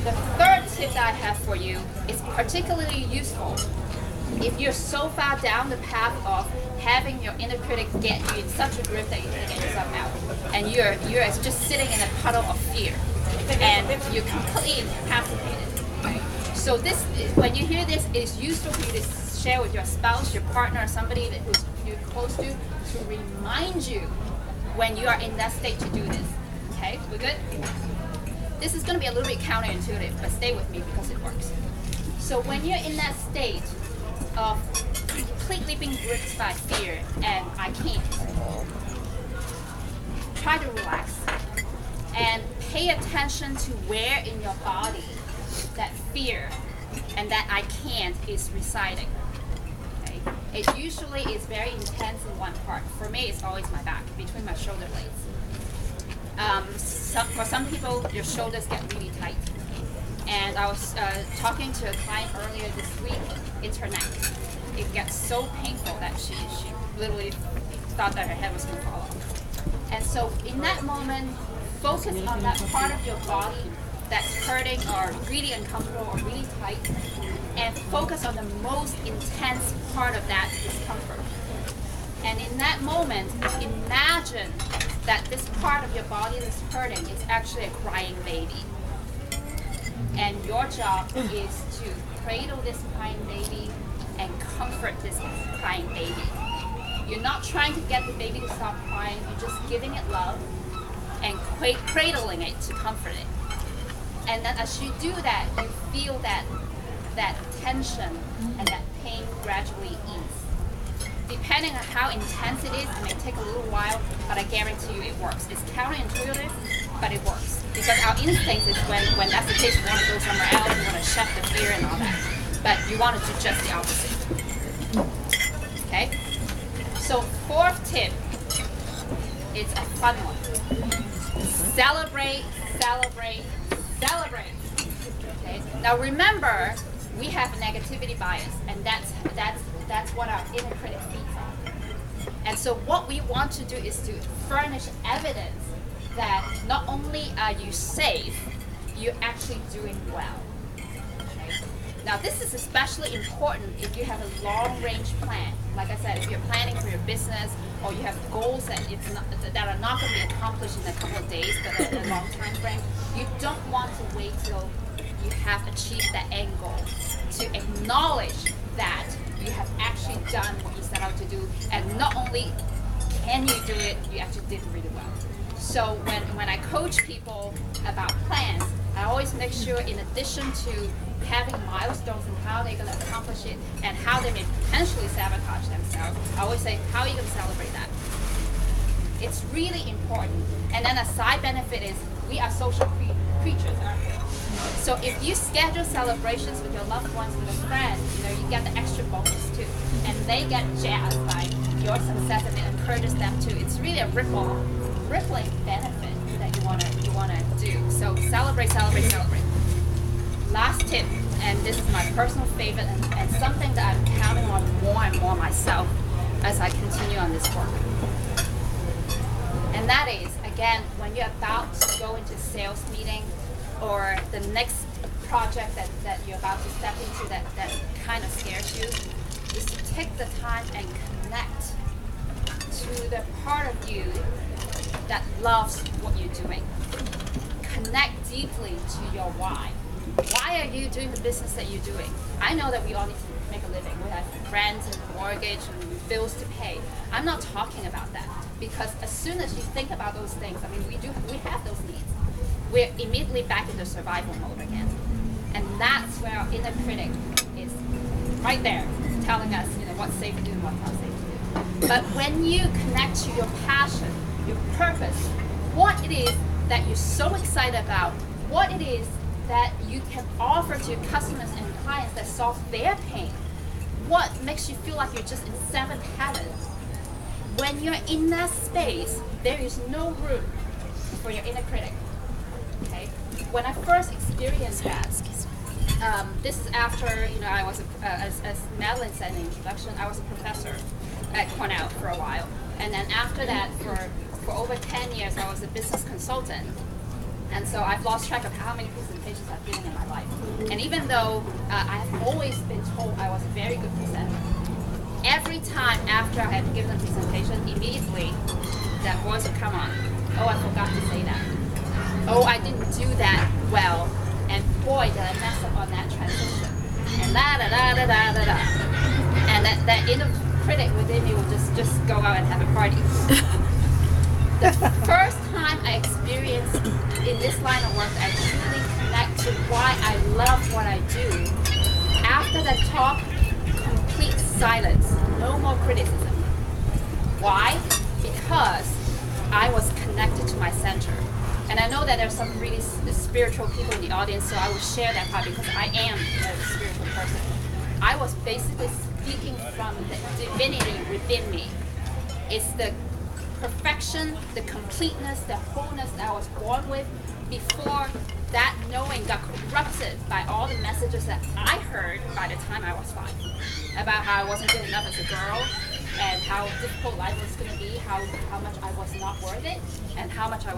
The third tip that I have for you is particularly useful if you're so far down the path of having your inner critic get you in such a grip that you can't get yourself out, and you're just sitting in a puddle of fear, and you're completely incapacitated. Right? So this, when you hear this, it's useful for you to share with your spouse, your partner, or somebody who's you're close to remind you when you are in that state to do this. Okay, we good? This is going to be a little bit counterintuitive, but stay with me because it works. So when you're in that state of completely being gripped by fear and I can't, try to relax and pay attention to where in your body that fear and that I can't is residing. Okay? It usually is very intense in one part. For me, it's always my back, between my shoulder blades. For some people, your shoulders get really tight. And I was talking to a client earlier this week, it's her neck. It gets so painful that she literally thought that her head was going to fall off. And so in that moment, focus on that part of your body that's hurting or really uncomfortable or really tight, and focus on the most intense part of that discomfort. And in that moment, imagine that this part of your body that's hurting is actually a crying baby. And your job is to cradle this crying baby and comfort this crying baby. You're not trying to get the baby to stop crying, you're just giving it love and cradling it to comfort it. And then as you do that, you feel that tension and that pain gradually ease. Depending on how intense it is, it may take a little while, but I guarantee you it works. It's counterintuitive, but it works. Because our instinct is when that's the case, we want to go somewhere else, we want to shut the fear and all that. But you want to do just the opposite. Okay? So fourth tip is a fun one. Celebrate, celebrate, celebrate. Okay? Now remember, we have a negativity bias, and that's what our inner critic feeds on. And so what we want to do is to furnish evidence that not only are you safe, you're actually doing well. Okay? Now this is especially important if you have a long-range plan. Like I said, if you're planning for your business or you have goals that are not going to be accomplished in a couple of days, but in a long time frame, you don't want to wait till you have achieved that end goal to acknowledge that you have actually done what you set out to do, and not only can you do it, you actually did really well. So when I coach people about plans, I always make sure, in addition to having milestones and how they're going to accomplish it and how they may potentially sabotage themselves, I always say, how are you going to celebrate that? It's really important. And then a side benefit is we are social creatures, aren't we? So if you schedule celebrations with your loved ones, with a friend, you get the extra bonus too. And they get jazzed by your success, and it encourages them too. It's really a rippling benefit that you wanna do. So celebrate, celebrate, celebrate. Last tip, and this is my personal favorite, and something that I'm counting on more and more myself as I continue on this work. And that is, again, when you're about to go into a sales meeting or the next project that you're about to step into that kind of scares you, is to take the time and connect to the part of you that loves what you're doing. Connect deeply to your why. Why are you doing the business that you're doing? I know that we all need to make a living. We have rent and mortgage and bills to pay. I'm not talking about that, because as soon as you think about those things, we have those needs. We're immediately back into survival mode again. And that's where our inner critic is right there, telling us, what's safe to do and what's not safe to do. But when you connect to your passion, your purpose, what it is that you're so excited about, what it is that you can offer to your customers and clients that solves their pain, what makes you feel like you're just in seventh heaven, when you're in that space, there is no room for your inner critic. Okay? When I first experienced that, this is after, I was, as Madeline said in the introduction, I was a professor at Cornell for a while. And then after that, for over 10 years, I was a business consultant. And so I've lost track of how many presentations I've given in my life. And even though I've always been told I was a very good presenter, every time after I had given a presentation, immediately that voice would come on. Oh, I forgot to say that. Oh, I didn't do that well. And boy, did I mess up on that transition. And da da da da da da da. And that inner critic within me will just go out and have a party. The first time I experienced in this line of work, I truly connect to why I love what I do. After that talk, complete silence, no more criticism. Why? Because I was connected to my center. And I know that there's some really spiritual people in the audience, so I will share that part because I am a spiritual person. I was basically speaking from the divinity within me. It's the perfection, the completeness, the wholeness that I was born with before that knowing got corrupted by all the messages that I heard by the time I was 5 about how I wasn't good enough as a girl and how difficult life was going to be, how much I was not worth it, and how much I was